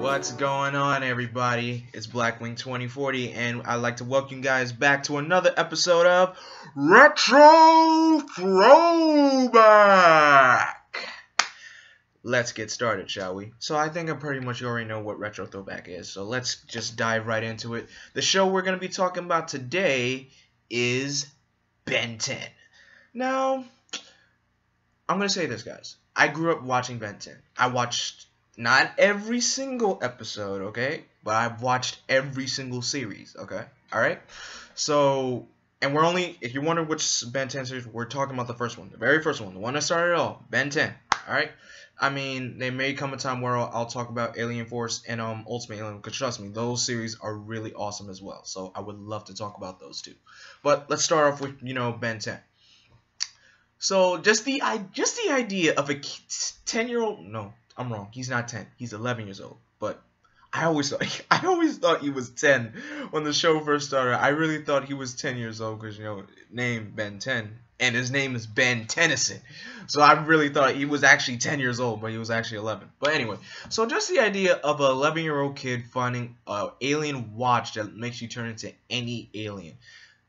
What's going on, everybody? It's Blackwing2040, and I'd like to welcome you guys back to another episode of Retro Throwback. Let's get started, shall we? So I think I pretty much already know what Retro Throwback is, so let's just dive right into it. The show we're going to be talking about today is Ben 10. Now, I'm going to say this, guys. I grew up watching Ben 10. I watched not every single episode, okay? But I've watched every single series, okay? Alright? So, and we're only, if you wonder which Ben 10 series, we're talking about the first one. The very first one. The one that started it all. Ben 10. Alright? I mean, there may come a time where I'll talk about Alien Force and Ultimate Alien, because trust me, those series are really awesome as well. So, I would love to talk about those too. But let's start off with, Ben 10. So, just the idea of a 10-year-old, no, I'm wrong. He's not 10. He's 11 years old. But I always thought he was 10 when the show first started. I really thought he was 10 years old because, name Ben 10. And his name is Ben Tennyson. So I really thought he was actually 10 years old, but he was actually 11. But anyway, so just the idea of an 11-year-old kid finding an alien watch that makes you turn into any alien.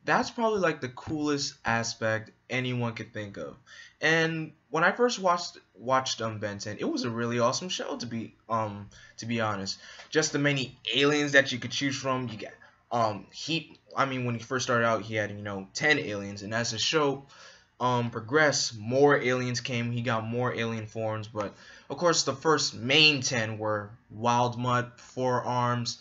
That's probably like the coolest aspect anyone could think of. And when I first watched Ben 10, it was a really awesome show to be honest. Just the many aliens that you could choose from. You get when he first started out, he had 10 aliens, and as the show progressed, more aliens came. He got more alien forms, but of course the first main 10 were Wild Mutt, Four Arms,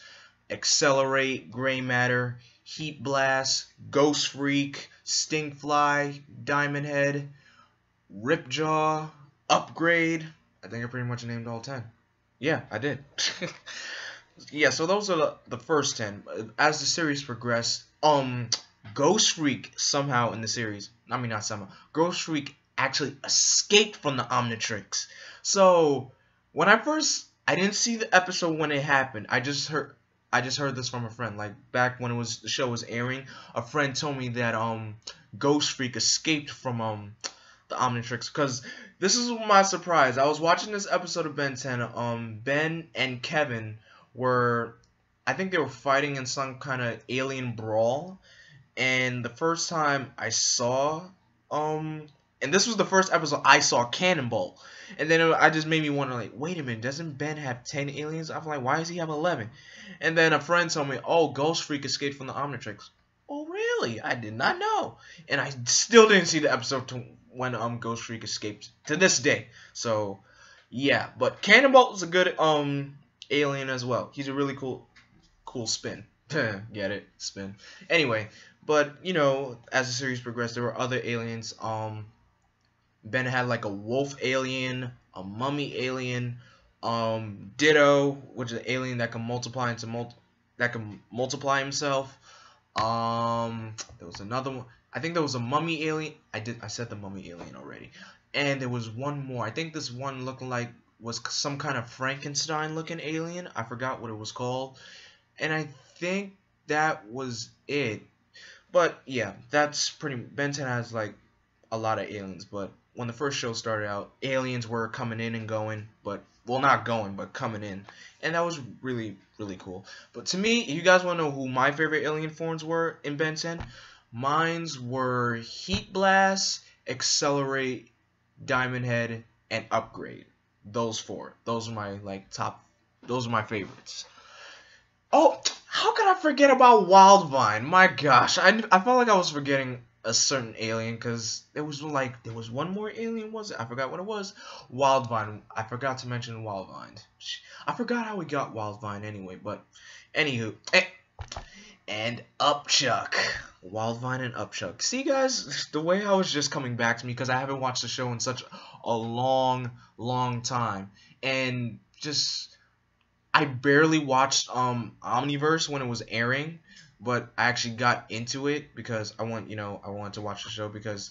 Accelerate, Gray Matter, Heat Blast, Ghost Freak, Stinkfly, Diamond Head, Ripjaw, Upgrade. I think I pretty much named all 10. Yeah, I did. Yeah, so those are the first 10. As the series progressed, Ghost Freak somehow in the series, not somehow, Ghost Freak actually escaped from the Omnitrix. So when I didn't see the episode when it happened. I just heard this from a friend. Like back when the show was airing, a friend told me that Ghost Freak escaped from the Omnitrix. Because this is my surprise. I was watching this episode of Ben 10. Ben and Kevin were, I think they were fighting in some kind of alien brawl. And the first time I saw and this was the first episode I saw Cannonball. And then I just made me wonder, like, wait a minute, doesn't Ben have 10 aliens? I'm like, why does he have 11? And then a friend told me, oh, Ghost Freak escaped from the Omnitrix. Oh, really? I did not know. And I still didn't see the episode when Ghost Freak escaped to this day. So, yeah. But Cannonball is a good alien as well. He's a really cool spin. Get it? Spin. Anyway, but, as the series progressed, there were other aliens. Ben had like a wolf alien, a mummy alien, Ditto, which is an alien that can multiply himself. There was another one. I think there was a mummy alien. I said the mummy alien already. And there was one more. I think this one was some kind of Frankenstein looking alien. I forgot what it was called. And I think that was it. But yeah, Ben 10 has like a lot of aliens, but when the first show started out, aliens were coming in and going, but not going, but coming in, and that was really, really cool. But to me, if you guys want to know who my favorite alien forms were in Ben 10, mines were Heat Blast, Accelerate, Diamond Head, and Upgrade. Those four. Those are my top. Those are my favorites. Oh, how could I forget about Wildvine? My gosh, I felt like I was forgetting a certain alien, because there was one more alien, was it? I forgot what it was. Wildvine. I forgot to mention Wildvine. I forgot how we got Wildvine anyway, but anywho. And Upchuck. Wildvine and Upchuck. See, guys, the way how it's just coming back to me, because I haven't watched the show in such a long, long time. And just, I barely watched Omniverse when it was airing. But I actually got into it because I wanted to watch the show because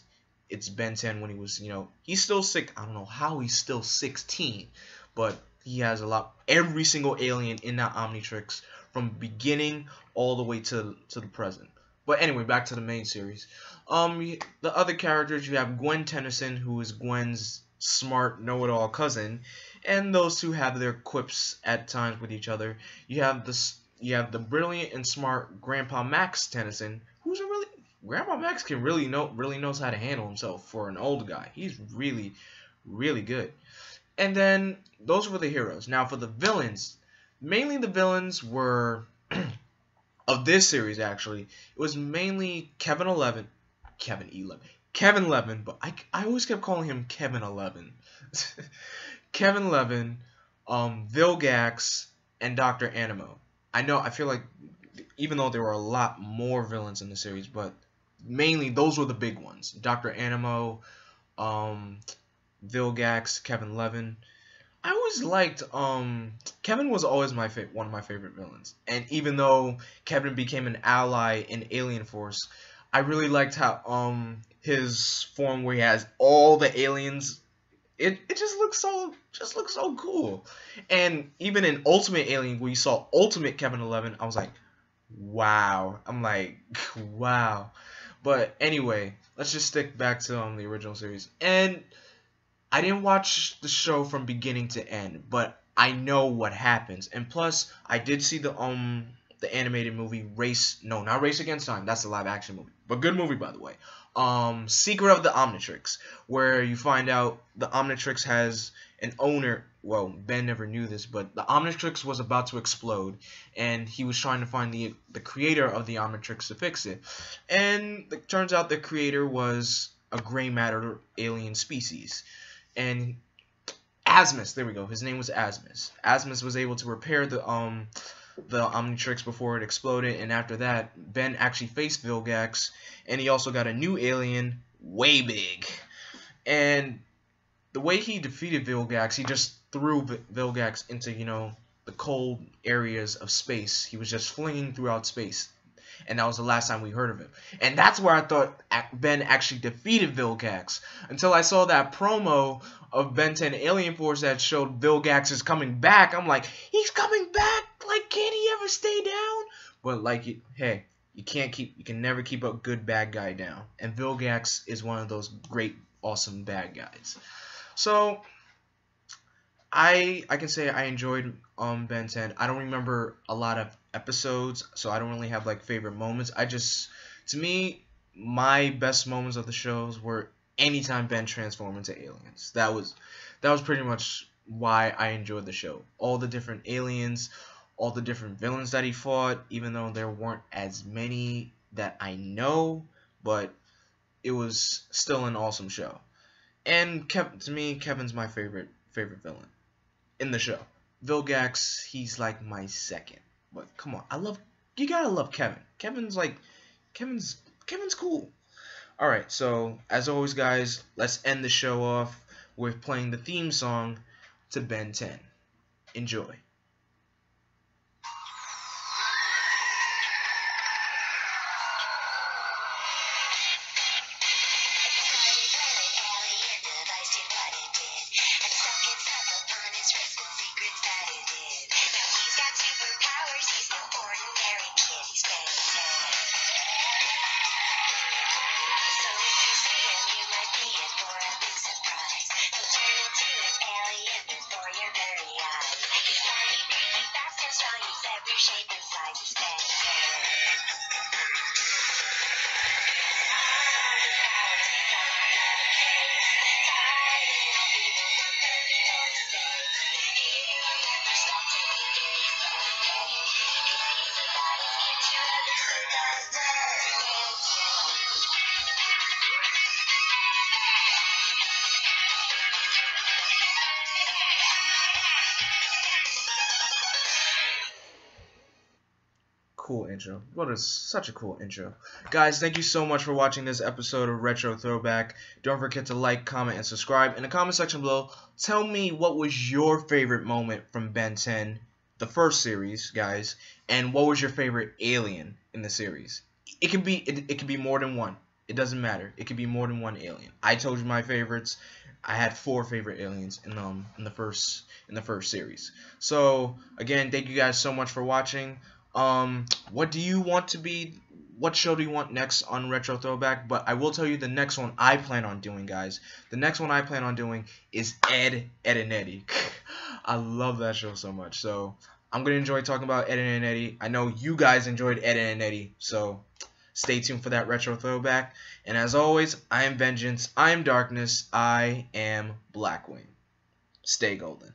it's Ben 10 when he was, he's still sick. I don't know how he's still 16, but he has every single alien in that Omnitrix from beginning all the way to the present. But anyway, back to the main series. The other characters, you have Gwen Tennyson, who is Gwen's smart know-it-all cousin, and those two have their quips at times with each other. You have the brilliant and smart Grandpa Max Tennyson, who's a really Grandpa Max can really knows how to handle himself for an old guy. He's really good. And then those were the heroes. Now for the villains, mainly the villains were of this series actually. It was mainly Kevin 11, but I always kept calling him Kevin 11. Kevin 11, Vilgax, and Dr. Animo. I feel like even though there were a lot more villains in the series, but mainly those were the big ones. Dr. Animo, Vilgax, Kevin 11. I always liked Kevin was always one of my favorite villains. And even though Kevin became an ally in Alien Force, I really liked how his form where he has all the aliens. It just looks so cool. And even in Ultimate Alien, where you saw Ultimate Kevin 11, I was like, wow. I'm like, wow. But anyway, let's just stick back to the original series. And I didn't watch the show from beginning to end, but I know what happens. And plus, I did see the animated movie not Race Against Time. That's the live action movie, but good movie by the way. Secret of the Omnitrix, where you find out the Omnitrix has an owner. Well, Ben never knew this, but the Omnitrix was about to explode, and he was trying to find the creator of the Omnitrix to fix it. And it turns out the creator was a gray matter alien species. And Asmus, there we go. His name was Asmus. Asmus was able to repair the Omnitrix before it exploded, and after that, Ben actually faced Vilgax, and he also got a new alien, way big. And the way he defeated Vilgax, he just threw Vilgax into, the cold areas of space. He was just flinging throughout space. And that was the last time we heard of him. And that's where I thought Ben actually defeated Vilgax. Until I saw that promo of Ben 10 Alien Force that showed Vilgax is coming back. I'm like, he's coming back? Like, can he ever stay down? But like, hey, you can never keep a good bad guy down. And Vilgax is one of those great, awesome bad guys. So I can say I enjoyed Ben 10. I don't remember a lot of episodes, so I don't really have like favorite moments. To me, my best moments of the shows were anytime Ben transformed into aliens. That was pretty much why I enjoyed the show. All the different aliens, all the different villains that he fought, even though there weren't as many that I know, but it was still an awesome show. And to me, Kevin's my favorite villain in the show. Vilgax, he's like my second. But come on, you gotta love Kevin. Kevin's cool. Alright, so as always guys, let's end the show off with playing the theme song to Ben 10. Enjoy. Cool intro. Such a cool intro. Guys, thank you so much for watching this episode of Retro Throwback. Don't forget to like, comment, and subscribe. In the comment section below, tell me what was your favorite moment from Ben 10, the first series, guys, and what was your favorite alien in the series. It could be more than one. It doesn't matter. It could be more than one alien. I told you my favorites. I had 4 favorite aliens in the first series. So again, thank you guys so much for watching. What show do you want next on Retro Throwback? But I will tell you the next one I plan on doing, guys. The next one I plan on doing is Ed, Edd n Eddy. I love that show so much. So I'm gonna enjoy talking about Ed and Eddie. I know you guys enjoyed Ed and Eddie, so stay tuned for that retro throwback. And as always, I am Vengeance, I am Darkness, I am Blackwing. Stay golden.